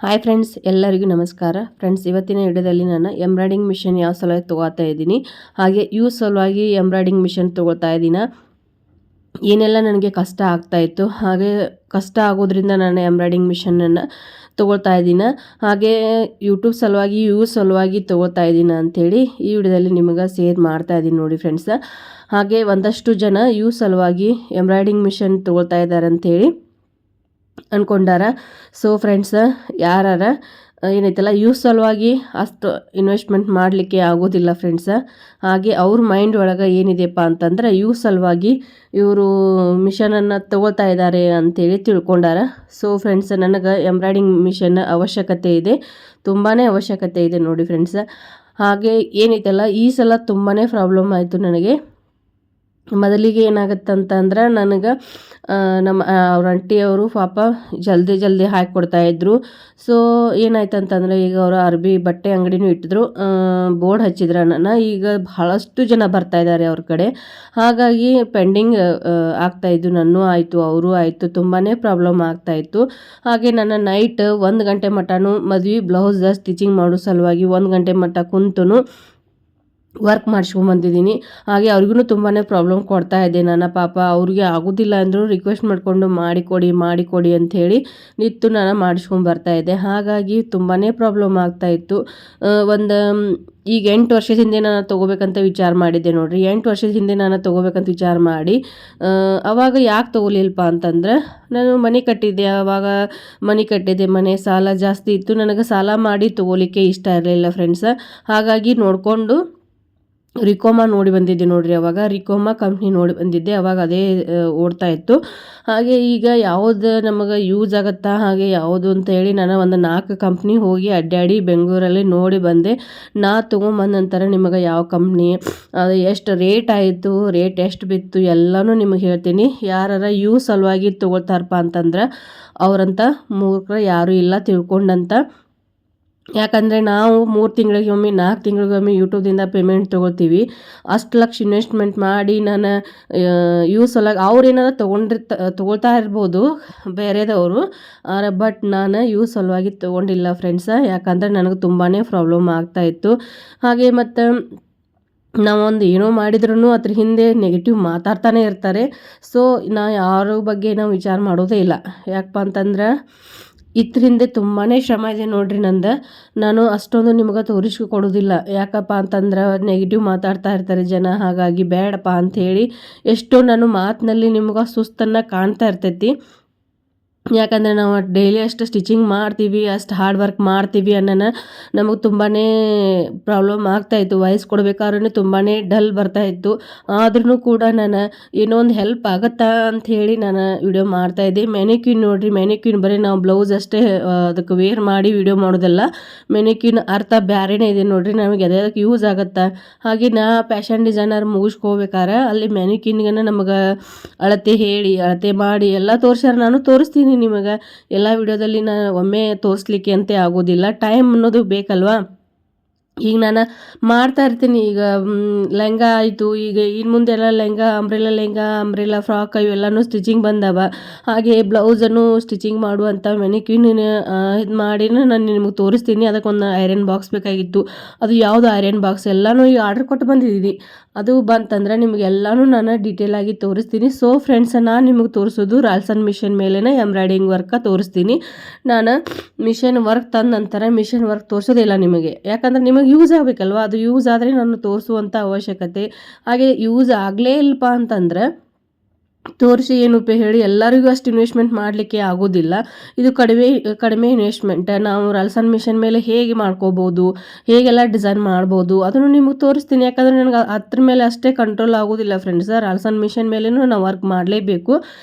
Hi friends, ಎಲ್ಲರಿಗೂ ನಮಸ್ಕಾರ. Friends, ಇವತ್ತಿನ ವಿಡಿಯೋದಲ್ಲಿ ನಾನು ಎಂಬ್ರಾಯ್ಡಿಂಗ್ ಮಿಷನ್ ಯಾವ ಸಲುವಾಗಿ ತೊಗೋತಾ ಇದ್ದೀನಿ, ಹಾಗೆ ಇವು ಸಲುವಾಗಿ ಎಂಬ್ರಾಯ್ಡಿಂಗ್ ಮಿಷನ್ ತೊಗೊಳ್ತಾ ಇದ್ದೀನಿ. ಏನೆಲ್ಲ ನನಗೆ ಕಷ್ಟ ಆಗ್ತಾಯಿತ್ತು, ಹಾಗೆ ಕಷ್ಟ ಆಗೋದ್ರಿಂದ ನಾನು ಎಂಬ್ರಾಯ್ಡಿಂಗ್ ಮಿಷನನ್ನು ತೊಗೊಳ್ತಾ ಇದ್ದೀನಿ. ಹಾಗೆ ಯೂಟ್ಯೂಬ್ ಸಲುವಾಗಿ ಇವು ಸಲುವಾಗಿ ತೊಗೊಳ್ತಾ ಇದ್ದೀನಿ ಅಂಥೇಳಿ ಈ ವಿಡಿಯೋದಲ್ಲಿ ನಿಮಗೆ ಶೇರ್ ಮಾಡ್ತಾ ಇದ್ದೀನಿ ನೋಡಿ ಫ್ರೆಂಡ್ಸ್. ಹಾಗೆ ಒಂದಷ್ಟು ಜನ ಇವು ಸಲುವಾಗಿ ಎಂಬ್ರಾಯ್ಡಿಂಗ್ ಮಿಷನ್ ತೊಗೊಳ್ತಾ ಇದ್ದಾರೆ ಅಂಥೇಳಿ ಅಂದ್ಕೊಂಡಾರ. ಸೊ ಫ್ರೆಂಡ್ಸ್, ಯಾರಾರ ಏನೈತಲ್ಲ ಇವು ಸಲುವಾಗಿ ಅಷ್ಟು ಇನ್ವೆಸ್ಟ್ಮೆಂಟ್ ಮಾಡಲಿಕ್ಕೆ ಆಗೋದಿಲ್ಲ ಫ್ರೆಂಡ್ಸ. ಹಾಗೆ ಅವ್ರ ಮೈಂಡ್ ಒಳಗೆ ಏನಿದೆಯಪ್ಪ ಅಂತಂದ್ರೆ ಇವು ಸಲುವಾಗಿ ಇವರು ಮಿಷನನ್ನು ತೊಗೊಳ್ತಾ ಇದ್ದಾರೆ ಅಂತೇಳಿ ತಿಳ್ಕೊಂಡಾರ. ಸೊ ಫ್ರೆಂಡ್ಸ್, ನನಗೆ ಎಂಬ್ರಾಯ್ಡಿಂಗ್ ಮಿಷನ್ ಅವಶ್ಯಕತೆ ಇದೆ, ತುಂಬಾ ಅವಶ್ಯಕತೆ ಇದೆ ನೋಡಿ ಫ್ರೆಂಡ್ಸ. ಹಾಗೆ ಏನೈತಲ್ಲ ಈ ಸಲ ತುಂಬಾ ಪ್ರಾಬ್ಲಮ್ ಆಯಿತು ನನಗೆ. ಮೊದಲಿಗೆ ಏನಾಗುತ್ತಂತಂದ್ರೆ ನನಗೆ ನಮ್ಮ ಅವ್ರ ಆಂಟಿಯವರು ಪಾಪ ಜಲ್ದಿ ಹಾಕಿಕೊಡ್ತಾಯಿದ್ರು. ಸೊ ಏನಾಯ್ತಂತಂದರೆ ಈಗ ಅವರು ಅರ್ಬಿ ಬಟ್ಟೆ ಅಂಗಡಿನೂ ಇಟ್ಟಿದ್ರು, ಬೋರ್ಡ್ ಹಚ್ಚಿದ್ರು ನನ್ನ. ಈಗ ಬಹಳಷ್ಟು ಜನ ಬರ್ತಾಯಿದ್ದಾರೆ ಅವ್ರ ಕಡೆ, ಹಾಗಾಗಿ ಪೆಂಡಿಂಗ್ ಆಗ್ತಾಯಿದ್ದು. ನನ್ನೂ ಆಯಿತು, ಅವರು ಆಯಿತು, ತುಂಬಾ ಪ್ರಾಬ್ಲಮ್ ಆಗ್ತಾಯಿತ್ತು. ಹಾಗೆ ನನ್ನ ನೈಟ್ 1 ಗಂಟೆ ಮಟನೂ ಮದುವೆ ಬ್ಲೌಸ್ ಸ್ಟಿಚಿಂಗ್ ಮಾಡೋ ಸಲುವಾಗಿ 1 ಗಂಟೆ ಮಟ್ಟ ಕುಂತು ವರ್ಕ್ ಮಾಡಿಸ್ಕೊಂಬಂದಿದ್ದೀನಿ. ಹಾಗೆ ಅವ್ರಿಗೂ ತುಂಬಾ ಪ್ರಾಬ್ಲಮ್ ಕೊಡ್ತಾ ಇದ್ದೆ ನಾನು. ಪಾಪ ಅವ್ರಿಗೆ ಆಗೋದಿಲ್ಲ ಅಂದರೂ ರಿಕ್ವೆಸ್ಟ್ ಮಾಡಿಕೊಂಡು ಮಾಡಿಕೊಡಿ ಅಂಥೇಳಿ ನಿಂತು ನಾನು ಮಾಡಿಸ್ಕೊಂಬರ್ತಾಯಿದ್ದೆ. ಹಾಗಾಗಿ ತುಂಬಾ ಪ್ರಾಬ್ಲಮ್ ಆಗ್ತಾಯಿತ್ತು. ಈಗ 8 ವರ್ಷದ ಹಿಂದೆ ನಾನು ತೊಗೋಬೇಕಂತ ವಿಚಾರ ಮಾಡಿದ್ದೆ ನೋಡಿರಿ. 8 ವರ್ಷದ ಹಿಂದೆ ನಾನು ತೊಗೋಬೇಕಂತ ವಿಚಾರ ಮಾಡಿ ಅವಾಗ ಯಾಕೆ ತೊಗೊಲಿಲ್ಲಪ್ಪ ಅಂತಂದ್ರೆ, ನಾನು ಮನೆ ಕಟ್ಟಿದ್ದೆ. ಆವಾಗ ಮನೆ ಸಾಲ ಜಾಸ್ತಿ ಇತ್ತು. ನನಗೆ ಸಾಲ ಮಾಡಿ ತೊಗೋಲಿಕ್ಕೆ ಇಷ್ಟ ಇರಲಿಲ್ಲ ಫ್ರೆಂಡ್ಸ. ಹಾಗಾಗಿ ನೋಡಿಕೊಂಡು ರಿಕೋಮಾ ನೋಡಿ ಬಂದಿದ್ದೆ ನೋಡಿರಿ. ಅವಾಗ ರಿಕೋಮಾ ಕಂಪ್ನಿ ನೋಡಿ ಬಂದಿದ್ದೆ, ಅವಾಗ ಅದೇ ಓಡ್ತಾ ಇತ್ತು. ಹಾಗೆ ಈಗ ಯಾವುದು ನಮಗೆ ಯೂಸ್ ಆಗುತ್ತಾ ಹಾಗೆ ಯಾವುದು ಅಂತ ಹೇಳಿ ನಾನು ಒಂದು 4 ಕಂಪ್ನಿ ಹೋಗಿ ಅಡ್ಡಾಡಿ ಬೆಂಗಳೂರಲ್ಲಿ ನೋಡಿ ಬಂದೆ. ನಾ ತೊಗೊಂಬಂದ ನಂತರ ನಿಮಗೆ ಯಾವ ಕಂಪ್ನಿ, ಅದು ಎಷ್ಟು ರೇಟ್ ಆಯಿತು, ರೇಟ್ ಎಷ್ಟು ಬಿತ್ತು ಎಲ್ಲನೂ ನಿಮಗೆ ಹೇಳ್ತೀನಿ. ಯಾರಾರ ಇವು ಸಲುವಾಗಿ ತೊಗೊಳ್ತಾರಪ್ಪ ಅಂತಂದ್ರೆ ಅವರಂತ ಮೂರ್ಖರು ಯಾರೂ ಇಲ್ಲ ತಿಳ್ಕೊಂಡಂತ. ಯಾಕಂದರೆ ನಾವು 3 ತಿಂಗಳಿಗೊಮ್ಮೆ 4 ತಿಂಗಳಿಗೊಮ್ಮೆ ಯೂಟ್ಯೂಬ್ದಿಂದ ಪೇಮೆಂಟ್ ತೊಗೊಳ್ತೀವಿ. ಅಷ್ಟು ಲಕ್ಷ ಇನ್ವೆಸ್ಟ್ಮೆಂಟ್ ಮಾಡಿ ನಾನು ಇವು ಸಲುವಾಗಿ ಅವ್ರೇನಾದ್ರು ತೊಗೊಳ್ತಾ ಇರ್ಬೋದು ಬೇರೆದವರು, ಬಟ್ ನಾನು ಇವು ಸಲುವಾಗಿ ತೊಗೊಂಡಿಲ್ಲ ಫ್ರೆಂಡ್ಸ. ಯಾಕಂದರೆ ನನಗೆ ತುಂಬಾ ಪ್ರಾಬ್ಲಮ್ ಆಗ್ತಾಯಿತ್ತು. ಹಾಗೆ ಮತ್ತು ನಾವೊಂದು ಏನೋ ಮಾಡಿದ್ರೂ ಅದ್ರ ಹಿಂದೆ ನೆಗೆಟಿವ್ ಮಾತಾಡ್ತಾನೆ ಇರ್ತಾರೆ. ಸೊ ಯಾರ ಬಗ್ಗೆ ನಾವು ವಿಚಾರ ಮಾಡೋದೇ ಇಲ್ಲ. ಯಾಕಪ್ಪ ಅಂತಂದ್ರೆ ಇದ್ರ ಹಿಂದೆ ತುಂಬಾ ಶ್ರಮ ಇದೆ ನೋಡ್ರಿ ನಂದು. ನಾನು ಅಷ್ಟೊಂದು ನಿಮಗೆ ತೋರಿಸ್ಕೊಡೋದಿಲ್ಲ. ಯಾಕಪ್ಪ ಅಂತಂದ್ರೆ ನೆಗೆಟಿವ್ ಮಾತಾಡ್ತಾ ಇರ್ತಾರೆ ಜನ, ಹಾಗಾಗಿ ಬೇಡಪ್ಪ ಅಂಥೇಳಿ ಎಷ್ಟೋ ನಾನು ಮಾತಿನಲ್ಲಿ ನಿಮ್ಗೆ ಸುಸ್ತನ್ನು ಕಾಣ್ತಾ ಇರ್ತೈತಿ. ಯಾಕಂದರೆ ನಾವು ಡೈಲಿ ಅಷ್ಟು ಸ್ಟಿಚಿಂಗ್ ಮಾಡ್ತೀವಿ, ಅಷ್ಟು ಹಾರ್ಡ್ ವರ್ಕ್ ಮಾಡ್ತೀವಿ ಅನ್ನೋಣ ನಮಗೆ ತುಂಬಾ ಪ್ರಾಬ್ಲಮ್ ಆಗ್ತಾಯಿತ್ತು. ವಾಯ್ಸ್ ಕೊಡಬೇಕಾದ್ರೂ ತುಂಬಾ ಡಲ್ ಬರ್ತಾಯಿತ್ತು. ಆದ್ರೂ ಕೂಡ ನಾನು ಏನೋ ಒಂದು ಹೆಲ್ಪ್ ಆಗುತ್ತಾ ಅಂಥೇಳಿ ನಾನು ವಿಡಿಯೋ ಮಾಡ್ತಾಯಿದ್ದೆ. ಮ್ಯಾನಿಕ್ಯೂನ್ ನೋಡಿರಿ, ಮ್ಯಾನಿಕ್ಯೂನ್ ಬರೀ ನಾವು ಬ್ಲೌಸ್ ಅಷ್ಟೇ ಅದಕ್ಕೆ ವೇರ್ ಮಾಡಿ ವಿಡಿಯೋ ಮಾಡೋದಲ್ಲ. ಮ್ಯಾನಿಕ್ಯೂನ್ ಅರ್ಥ ಬೇರೆನೇ ಇದೆ ನೋಡಿರಿ, ನಮಗೆ ಅದಕ್ಕೆ ಯೂಸ್ ಆಗುತ್ತಾ. ಹಾಗೆ ನಾ ಫ್ಯಾಷನ್ ಡಿಸೈನರ್ ಮುಗಿಸ್ಕೋಬೇಕಾರೆ ಅಲ್ಲಿ ಮ್ಯಾನಿಕ್ಯೂನ್ಗೆ ನಮಗೆ ಅಳತೆ ಹೇಳಿ ಅಳತೆ ಮಾಡಿ ಎಲ್ಲ ತೋರಿಸ್ಯಾರ. ನಾನು ತೋರಿಸ್ತೀನಿ ನಿಮಗೆ ಎಲ್ಲ ವಿಡಿಯೋದಲ್ಲಿ. ನಾನು ಒಮ್ಮೆ ತೋರಿಸ್ಲಿಕ್ಕೆ ಅಂತೆ ಆಗೋದಿಲ್ಲ, ಟೈಮ್ ಅನ್ನೋದು ಬೇಕಲ್ವಾ. ಈಗ ನಾನು ಮಾಡ್ತಾ ಇರ್ತೀನಿ. ಈಗ ಲೆಹಂಗ ಆಯಿತು, ಈಗ ಇನ್ನು ಮುಂದೆಲ್ಲ ಅಂಬ್ರೆಲಾ ಫ್ರಾಕ್ ಇವೆಲ್ಲನೂ ಸ್ಟಿಚಿಂಗ್ ಬಂದವ. ಹಾಗೆ ಬ್ಲೌಸನ್ನು ಸ್ಟಿಚಿಂಗ್ ಮಾಡುವಂಥ ಮೆನಿಕ್ಯೂನ್ ಇದು ಮಾಡಿ ನಾನು ನಿಮಗೆ ತೋರಿಸ್ತೀನಿ. ಅದಕ್ಕೊಂದು ಐರನ್ ಬಾಕ್ಸ್ ಬೇಕಾಗಿತ್ತು. ಅದು ಯಾವುದು ಐರನ್ ಬಾಕ್ಸ್ ಎಲ್ಲನೂ ಈಗ ಆರ್ಡ್ರ್ ಕೊಟ್ಟು ಬಂದಿದ್ದೀನಿ. ಅದು ಬಂತಂದ್ರೆ ನಿಮಗೆಲ್ಲನೂ ನಾನು ಡೀಟೇಲಾಗಿ ತೋರಿಸ್ತೀನಿ. ಸೊ ಫ್ರೆಂಡ್ಸ್, ನಾನು ನಿಮಗೆ ತೋರಿಸೋದು ರಾಲ್ಸನ್ ಮಿಷನ್ ಮೇಲೇ ಎಂಬ್ರಾಯ್ಡಿಂಗ್ ವರ್ಕ ತೋರಿಸ್ತೀನಿ. ನಾನು ಮಿಷನ್ ವರ್ಕ್ ತಂದ ನಂತರ ಮಿಷನ್ ವರ್ಕ್ ತೋರಿಸೋದಿಲ್ಲ ನಿಮಗೆ. ಯಾಕಂದರೆ ನಿಮಗೆ ಯೂಸ್ ಆಗಬೇಕಲ್ವ, ಅದು ಯೂಸ್ ಆದರೆ ನಾನು ತೋರಿಸುವಂಥ ಅವಶ್ಯಕತೆ. ಹಾಗೆ ಯೂಸ್ ಆಗಲೇ ಇಲ್ಲಪ್ಪ ಅಂತಂದ್ರೆ ತೋರಿಸಿ ಏನು ಉಪಯೋಗ ಹೇಳಿ. ಎಲ್ಲರಿಗೂ ಅಷ್ಟು ಇನ್ವೆಸ್ಟ್ಮೆಂಟ್ ಮಾಡಲಿಕ್ಕೆ ಆಗೋದಿಲ್ಲ. ಇದು ಕಡಿಮೆ ಇನ್ವೆಸ್ಟ್ಮೆಂಟ್. ನಾವು ರಾಲ್ಸನ್ ಮಿಷನ್ ಮೇಲೆ ಹೇಗೆ ಮಾಡ್ಕೋಬೋದು, ಹೇಗೆಲ್ಲ ಡಿಸೈನ್ ಮಾಡ್ಬೋದು ಅದನ್ನು ನಿಮಗೆ ತೋರಿಸ್ತೀನಿ. ಯಾಕಂದರೆ ನನಗೆ ಅದ್ರ ಮೇಲೆ ಅಷ್ಟೇ ಕಂಟ್ರೋಲ್ ಆಗೋದಿಲ್ಲ ಫ್ರೆಂಡ್ಸ್. ರಾಲ್ಸನ್ ಮಿಷನ್ ಮೇಲೇನೂ ನಾವು ವರ್ಕ್ ಮಾಡಲೇಬೇಕು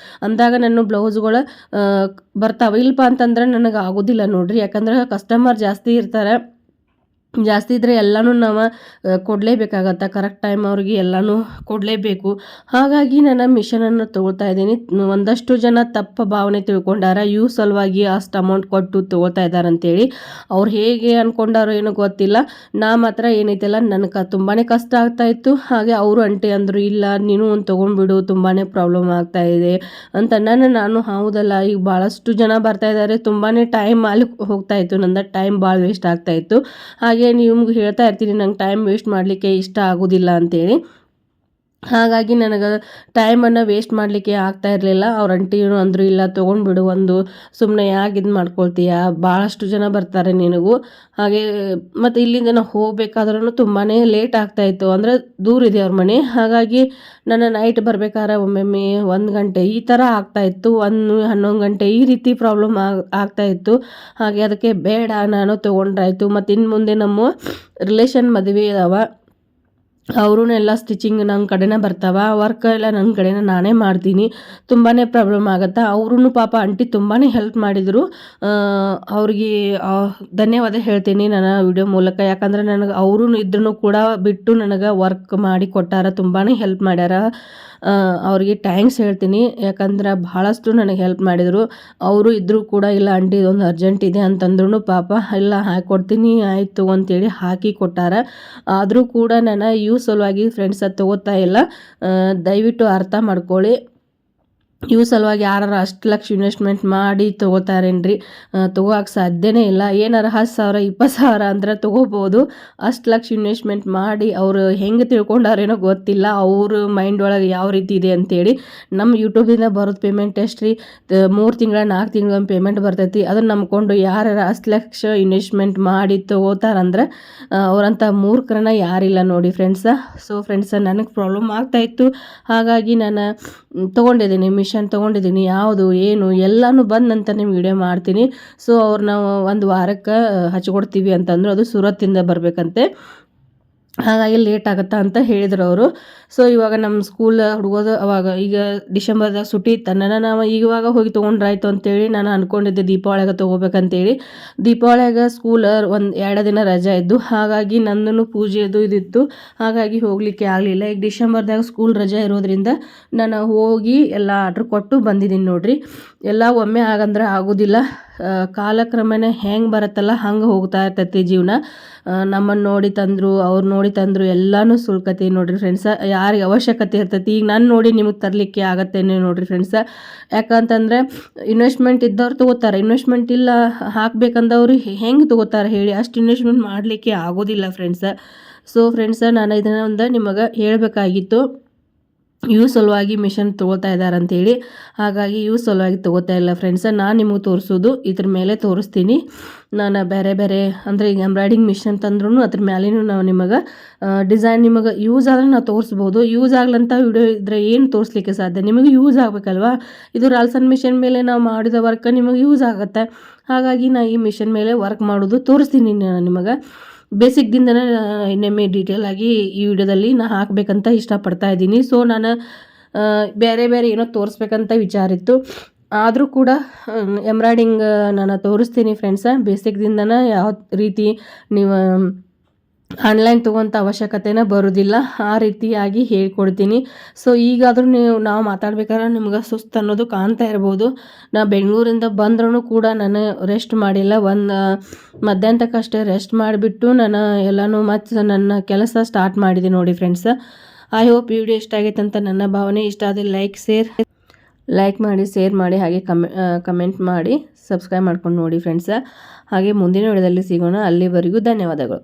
ಅಂದಾಗ ನನ್ನ ಬ್ಲೌಸ್ಗಳು ಬರ್ತಾವೆ. ಇಲ್ಲಪ್ಪ ಅಂತಂದ್ರೆ ನನಗೆ ಆಗೋದಿಲ್ಲ ನೋಡಿರಿ. ಯಾಕಂದ್ರೆ ಕಸ್ಟಮರ್ ಜಾಸ್ತಿ ಇರ್ತಾರೆ, ಜಾಸ್ತಿ ಇದ್ದರೆ ಎಲ್ಲನೂ ನಾವು ಕೊಡಲೇಬೇಕಾಗತ್ತೆ, ಕರೆಕ್ಟ್ ಟೈಮ್ ಅವ್ರಿಗೆ ಎಲ್ಲನೂ ಕೊಡಲೇಬೇಕು. ಹಾಗಾಗಿ ನಾನು ಮಿಷನನ್ನು ತೊಗೊಳ್ತಾ ಇದ್ದೀನಿ. ಒಂದಷ್ಟು ಜನ ತಪ್ಪ ಭಾವನೆ ತಿಳ್ಕೊಂಡಾರ, ಇವು ಸಲುವಾಗಿ ಅಷ್ಟು ಅಮೌಂಟ್ ಕೊಟ್ಟು ತೊಗೊಳ್ತಾ ಇದ್ದಾರೆ ಅಂತೇಳಿ. ಅವ್ರು ಹೇಗೆ ಅಂದ್ಕೊಂಡಾರೋ ಏನೋ ಗೊತ್ತಿಲ್ಲ. ನಾ ಮಾತ್ರ ಏನೈತಲ್ಲ ನನಗೆ ತುಂಬಾ ಕಷ್ಟ ಆಗ್ತಾಯಿತ್ತು. ಹಾಗೆ ಅವರು ಅಂಟಿ ಅಂದರು, ಇಲ್ಲ ನೀನು ಒಂದು ತೊಗೊಂಡ್ಬಿಡು, ತುಂಬಾ ಪ್ರಾಬ್ಲಮ್ ಆಗ್ತಾಯಿದೆ ಅಂತ. ನಾನು ಹೌದಲ್ಲ, ಈಗ ಭಾಳಷ್ಟು ಜನ ಬರ್ತಾಯಿದ್ದಾರೆ, ತುಂಬಾ ಟೈಮ್ ಅಲ್ಲಿ ಹೋಗ್ತಾಯಿತ್ತು, ನಂದು ಟೈಮ್ ಭಾಳ ವೇಸ್ಟ್ ಆಗ್ತಾಯಿತ್ತು. ಹಾಗೆ ನಿಮ್ಗೆ ಹೇಳ್ತಾ ಇರ್ತೀನಿ, ನಂಗೆ ಟೈಮ್ ವೇಸ್ಟ್ ಮಾಡಲಿಕ್ಕೆ ಇಷ್ಟ ಆಗೋದಿಲ್ಲ ಅಂತೇಳಿ. ಹಾಗಾಗಿ ನನಗೆ ಟೈಮನ್ನು ವೇಸ್ಟ್ ಮಾಡಲಿಕ್ಕೆ ಆಗ್ತಾ ಇರಲಿಲ್ಲ. ಅವ್ರ ಅಂಟಿನೂ ಅಂದರು, ಇಲ್ಲ ತೊಗೊಂಡ್ಬಿಡು, ಒಂದು ಸುಮ್ಮನೆ ಯಾಕೆ ಇದು ಮಾಡ್ಕೊಳ್ತೀಯ, ಭಾಳಷ್ಟು ಜನ ಬರ್ತಾರೆ ನಿನಗೂ. ಹಾಗೆ ಮತ್ತು ಇಲ್ಲಿಂದ ನಾವು ಹೋಗ್ಬೇಕಾದ್ರೂ ತುಂಬಾ ಲೇಟ್ ಆಗ್ತಾಯಿತ್ತು, ಅಂದರೆ ದೂರ ಇದೆ ಅವ್ರ ಮನೆ. ಹಾಗಾಗಿ ನಾನು ನೈಟ್ ಬರಬೇಕಾದ್ರೆ ಒಮ್ಮೊಮ್ಮೆ 1 ಗಂಟೆ ಈ ಥರ ಆಗ್ತಾಯಿತ್ತು, 11 ಗಂಟೆ ಈ ರೀತಿ ಪ್ರಾಬ್ಲಮ್ ಆಗ್ತಾಯಿತ್ತು. ಹಾಗೆ ಅದಕ್ಕೆ ಬೇಡ, ನಾನು ತೊಗೊಂಡ್ರಾಯ್ತು. ಮತ್ತು ಇನ್ನು ಮುಂದೆ ನಮ್ಮ ರಿಲೇಷನ್ ಮದುವೆ ಅದಾವ, ಅವ್ರೂ ಎಲ್ಲ ಸ್ಟಿಚಿಂಗ್ ನನ್ನ ಕಡೆನೇ ಬರ್ತಾವ, ವರ್ಕ್ ಎಲ್ಲ ನನ್ನ ಕಡೆನೇ ನಾನೇ ಮಾಡ್ತೀನಿ. ತುಂಬಾ ಪ್ರಾಬ್ಲಮ್ ಆಗುತ್ತೆ. ಅವ್ರೂ ಪಾಪ ಆಂಟಿ ತುಂಬಾ ಹೆಲ್ಪ್ ಮಾಡಿದರು. ಅವ್ರಿಗೆ ಧನ್ಯವಾದ ಹೇಳ್ತೀನಿ ನನ್ನ ವಿಡಿಯೋ ಮೂಲಕ. ಯಾಕಂದರೆ ನನಗೆ ಅವರೂ ಇದ್ರೂ ಕೂಡ ಬಿಟ್ಟು ನನಗೆ ವರ್ಕ್ ಮಾಡಿ ಕೊಟ್ಟಾರ, ತುಂಬಾ ಹೆಲ್ಪ್ ಮಾಡ್ಯಾರ. ಅವ್ರಿಗೆ ಥ್ಯಾಂಕ್ಸ್ ಹೇಳ್ತೀನಿ, ಯಾಕಂದ್ರೆ ಭಾಳಷ್ಟು ನನಗೆ ಹೆಲ್ಪ್ ಮಾಡಿದರು. ಅವರು ಇದ್ದರೂ ಕೂಡ, ಇಲ್ಲ ಆಂಟಿ ಇದೊಂದು ಅರ್ಜೆಂಟ್ ಇದೆ ಅಂತಂದ್ರೂ ಪಾಪ, ಇಲ್ಲ ಹಾಕಿಕೊಡ್ತೀನಿ ಆಯಿತು ಅಂತೇಳಿ ಹಾಕಿ ಕೊಟ್ಟಾರ. ಆದರೂ ಕೂಡ ನಾನು ಸಲುವಾಗಿ ಫ್ರೆಂಡ್ಸ್ ಅದು ತೊಗೋತಾ ಇಲ್ಲ. ದಯವಿಟ್ಟು ಅರ್ಥ ಮಾಡ್ಕೊಳ್ಳಿ. ಇವು ಸಲುವಾಗಿ ಯಾರು ಅಷ್ಟು ಲಕ್ಷ ಇನ್ವೆಸ್ಟ್ಮೆಂಟ್ ಮಾಡಿ ತೊಗೋತಾರೇನ್ರಿ? ತೊಗೋಕ್ಕೆ ಸಾಧ್ಯನೇ ಇಲ್ಲ. ಏನಾರು 10,000 20,000 ಅಂದ್ರೆ ತೊಗೋಬೋದು. ಅಷ್ಟು ಲಕ್ಷ ಇನ್ವೆಸ್ಟ್ಮೆಂಟ್ ಮಾಡಿ ಅವರು ಹೆಂಗೆ ತಿಳ್ಕೊಂಡಾರೇನೋ ಗೊತ್ತಿಲ್ಲ, ಅವ್ರ ಮೈಂಡ್ ಒಳಗೆ ಯಾವ ರೀತಿ ಇದೆ ಅಂತೇಳಿ. ನಮ್ಮ ಯೂಟ್ಯೂಬಿಂದ ಬರೋದು ಪೇಮೆಂಟ್ ಎಷ್ಟು ರೀ? 3 ತಿಂಗಳ 4 ತಿಂಗಳ ಪೇಮೆಂಟ್ ಬರ್ತೈತಿ. ಅದನ್ನು ನಂಬ್ಕೊಂಡು ಯಾರು 10 ಲಕ್ಷ ಇನ್ವೆಸ್ಟ್ಮೆಂಟ್ ಮಾಡಿ ತೊಗೋತಾರಂದ್ರೆ ಅವರಂಥ ಮೂರ್ಖರನ್ನ ಯಾರಿಲ್ಲ ನೋಡಿ ಫ್ರೆಂಡ್ಸ. ಸೊ ಫ್ರೆಂಡ್ಸ, ನನಗೆ ಪ್ರಾಬ್ಲಮ್ ಆಗ್ತಾಯಿತ್ತು. ಹಾಗಾಗಿ ನಾನು ತೊಗೊಂಡಿದ್ದೀನಿ, ಮಿಷನ್ ತೊಗೊಂಡಿದ್ದೀನಿ. ಯಾವುದು ಏನು ಎಲ್ಲನೂ ಬಂದ ನಂತರ ನಿಮ್ಗೆ ವಿಡಿಯೋ ಮಾಡ್ತೀನಿ. ಸೊ ಅವ್ರನ್ನ 1 ವಾರಕ್ಕೆ ಹಚ್ಕೊಡ್ತೀವಿ ಅಂತಂದರು. ಅದು ಸೂರತ್ತಿಂದ ಬರಬೇಕಂತೆ, ಹಾಗಾಗಿ ಲೇಟ್ ಆಗುತ್ತಾ ಅಂತ ಹೇಳಿದ್ರು ಅವರು. ಸೊ ಇವಾಗ ನಮ್ಮ ಸ್ಕೂಲ್ ಹುಡುಗೋದು ಅವಾಗ ಈಗ ಡಿಸೆಂಬರ್ದಾಗ ಸುಟಿ ಇತ್ತನ್ನ, ನಾವು ಇವಾಗ ಹೋಗಿ ತೊಗೊಂಡ್ರಾಯ್ತು ಅಂತೇಳಿ ನಾನು ಅಂದ್ಕೊಂಡಿದ್ದೆ ದೀಪಾವಳಿಗೆ ತೊಗೋಬೇಕಂತೇಳಿ. ದೀಪಾವಳಿಯಾಗ ಸ್ಕೂಲ್ 1-2 ದಿನ ರಜೆ ಇದ್ದು, ಹಾಗಾಗಿ ನನ್ನೂ ಪೂಜೆದು ಇದಿತ್ತು, ಹಾಗಾಗಿ ಹೋಗಲಿಕ್ಕೆ ಆಗಲಿಲ್ಲ. ಈಗ ಡಿಸೆಂಬರ್ದಾಗ ಸ್ಕೂಲ್ ರಜೆ ಇರೋದ್ರಿಂದ ನಾನು ಹೋಗಿ ಎಲ್ಲ ಆರ್ಡ್ರ್ ಕೊಟ್ಟು ಬಂದಿದ್ದೀನಿ ನೋಡಿರಿ. ಎಲ್ಲ ಒಮ್ಮೆ ಆಗಂದ್ರೆ ಆಗೋದಿಲ್ಲ, ಕಾಲಕ್ರಮೇಣ ಹೆಂಗೆ ಬರುತ್ತಲ್ಲ ಹಂಗೆ ಹೋಗ್ತಾ ಇರ್ತೈತಿ ಜೀವನ. ನಮ್ಮನ್ನು ನೋಡಿ ತಂದರು, ಅವ್ರು ನೋಡಿ ತಂದರು, ಎಲ್ಲನೂ ಸುಳ್ಕತಿ ನೋಡಿರಿ ಫ್ರೆಂಡ್ಸ. ಯಾರಿಗೆ ಅವಶ್ಯಕತೆ ಇರ್ತೈತಿ, ಈಗ ನಾನು ನೋಡಿ ನಿಮಗೆ ತರಲಿಕ್ಕೆ ಆಗತ್ತೇನೆ ನೋಡಿರಿ ಫ್ರೆಂಡ್ಸ. ಯಾಕಂತಂದರೆ ಇನ್ವೆಸ್ಟ್ಮೆಂಟ್ ಇದ್ದವ್ರು ತೊಗೋತಾರೆ, ಇನ್ವೆಸ್ಟ್ಮೆಂಟ್ ಇಲ್ಲ ಹಾಕ್ಬೇಕಂದವ್ರು ಹೆಂಗೆ ತೊಗೋತಾರೆ ಹೇಳಿ? ಅಷ್ಟು ಇನ್ವೆಸ್ಟ್ಮೆಂಟ್ ಮಾಡಲಿಕ್ಕೆ ಆಗೋದಿಲ್ಲ ಫ್ರೆಂಡ್ಸ. ಸೊ ಫ್ರೆಂಡ್ಸ, ನಾನು ಇದನ್ನು ನಿಮಗೆ ಹೇಳಬೇಕಾಗಿತ್ತು, ಇವು ಸಲುವಾಗಿ ಮಿಷನ್ ತೊಗೋತಾ ಇದ್ದಾರೆ ಅಂತೇಳಿ. ಹಾಗಾಗಿ ಇವು ಸಲುವಾಗಿ ತೊಗೋತಾ ಇಲ್ಲ ಫ್ರೆಂಡ್ಸ. ನಾನು ನಿಮಗೆ ತೋರಿಸೋದು ಇದ್ರ ಮೇಲೆ ತೋರಿಸ್ತೀನಿ. ನಾನು ಬೇರೆ ಬೇರೆ ಅಂದರೆ ಈಗ ಎಂಬ್ರಾಯ್ಡಿಂಗ್ ಮಿಷನ್ ತಂದ್ರೂ ಅದ್ರ ಮೇಲೇನೂ ನಾವು ನಿಮಗೆ ಡಿಸೈನ್ ನಿಮಗೆ ಯೂಸ್ ಆದರೆ ನಾವು ತೋರಿಸ್ಬೋದು. ಯೂಸ್ ಆಗ್ಲಂತ ವಿಡಿಯೋ ಇದ್ದರೆ ಏನು ತೋರಿಸ್ಲಿಕ್ಕೆ ಸಾಧ್ಯ? ನಿಮಗೆ ಯೂಸ್ ಆಗಬೇಕಲ್ವಾ? ಇದು ರಾಲ್ಸನ್ ಮಿಷನ್ ಮೇಲೆ ನಾವು ಮಾಡಿದ ವರ್ಕ್ ನಿಮಗೆ ಯೂಸ್ ಆಗುತ್ತೆ. ಹಾಗಾಗಿ ನಾನು ಈ ಮಿಷನ್ ಮೇಲೆ ವರ್ಕ್ ಮಾಡೋದು ತೋರಿಸ್ತೀನಿ ನಿಮಗೆ. ಬೇಸಿಕ್ದಿಂದನೇ ಇನ್ನೊಮ್ಮೆ ಡೀಟೇಲ್ ಆಗಿ ಈ ವಿಡಿಯೋದಲ್ಲಿ ನಾನು ಹಾಕಬೇಕಂತ ಇಷ್ಟಪಡ್ತಾ ಇದ್ದೀನಿ. ಸೊ ನಾನು ಬೇರೆ ಬೇರೆ ಏನೋ ತೋರಿಸ್ಬೇಕಂತ ವಿಚಾರ ಇತ್ತು, ಆದರೂ ಕೂಡ ಎಂಬ್ರಾಯ್ಡಿಂಗ್ ನಾನು ತೋರಿಸ್ತೀನಿ ಫ್ರೆಂಡ್ಸ. ಬೇಸಿಕ್ದಿಂದನೇ ಯಾವ ರೀತಿ ನೀವು ಆನ್ಲೈನ್ ತೊಗೊತ ಅವಶ್ಯಕತೆನೇ ಬರೋದಿಲ್ಲ, ಆ ರೀತಿಯಾಗಿ ಹೇಳ್ಕೊಡ್ತೀನಿ. ಸೊ ಈಗಾದರೂ ನಾವು ಮಾತಾಡ್ಬೇಕಾದ್ರೆ ನಿಮ್ಗೆ ಸುಸ್ತು ಅನ್ನೋದು ಕಾಣ್ತಾ ಇರ್ಬೋದು. ನಾ ಬೆಂಗಳೂರಿಂದ ಬಂದ್ರೂ ಕೂಡ ನಾನು ರೆಸ್ಟ್ ಮಾಡಿಲ್ಲ. ಮಧ್ಯಾಹ್ನಕ್ಕಷ್ಟೇ ರೆಸ್ಟ್ ಮಾಡಿಬಿಟ್ಟು ನಾನು ಎಲ್ಲನೂ ಮತ್ತೆ ನನ್ನ ಕೆಲಸ ಸ್ಟಾರ್ಟ್ ಮಾಡಿದೆ ನೋಡಿ ಫ್ರೆಂಡ್ಸ. ಐ ಹೋಪ್ ಈ ವಿಡಿಯೋ ಇಷ್ಟ ಆಗೈತೆ ಅಂತ ನನ್ನ ಭಾವನೆ. ಇಷ್ಟ ಆದರೆ ಲೈಕ್ ಮಾಡಿ, ಶೇರ್ ಮಾಡಿ, ಹಾಗೆ ಕಮೆಂಟ್ ಮಾಡಿ, ಸಬ್ಸ್ಕ್ರೈಬ್ ಮಾಡ್ಕೊಂಡು ನೋಡಿ ಫ್ರೆಂಡ್ಸ. ಹಾಗೆ ಮುಂದಿನ ವಿಡಿಯೋದಲ್ಲಿ ಸಿಗೋಣ. ಅಲ್ಲಿವರೆಗೂ ಧನ್ಯವಾದಗಳು.